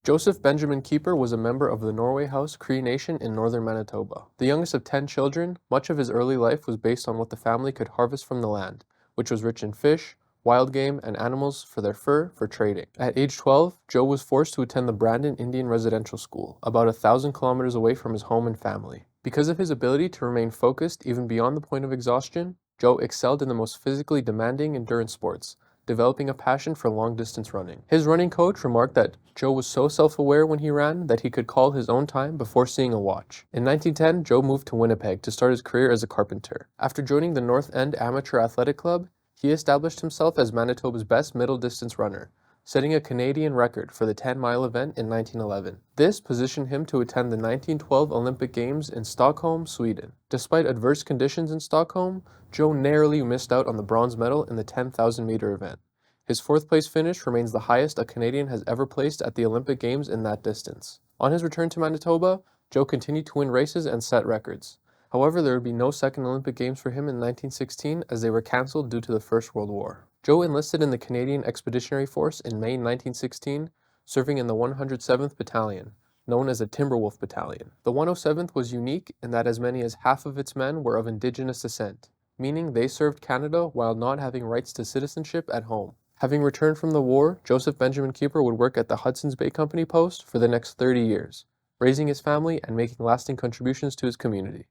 Joseph Benjamin Keeper was a member of the Norway House Cree Nation in northern Manitoba. The youngest of 10 children, much of his early life was based on what the family could harvest from the land, which was rich in fish, wild game, and animals for their fur for trading. At age 12, Joe was forced to attend the Brandon Indian Residential School, about 1,000 kilometers away from his home and family. Because of his ability to remain focused even beyond the point of exhaustion, Joe excelled in the most physically demanding endurance sports, developing a passion for long-distance running. His running coach remarked that Joe was so self-aware when he ran that he could call his own time before seeing a watch. In 1910, Joe moved to Winnipeg to start his career as a carpenter. After joining the North End Amateur Athletic Club, he established himself as Manitoba's best middle-distance runner, setting a Canadian record for the 10-mile event in 1911. This positioned him to attend the 1912 Olympic Games in Stockholm, Sweden. Despite adverse conditions in Stockholm, Joe narrowly missed out on the bronze medal in the 10,000-meter event. His fourth-place finish remains the highest a Canadian has ever placed at the Olympic Games in that distance. On his return to Manitoba, Joe continued to win races and set records. However, there would be no second Olympic Games for him in 1916 as they were cancelled due to the First World War. Joe enlisted in the Canadian Expeditionary Force in May 1916, serving in the 107th Battalion, known as the Timberwolf Battalion. The 107th was unique in that as many as half of its men were of Indigenous descent, meaning they served Canada while not having rights to citizenship at home. Having returned from the war, Joseph Benjamin Keeper would work at the Hudson's Bay Company post for the next 30 years, raising his family and making lasting contributions to his community.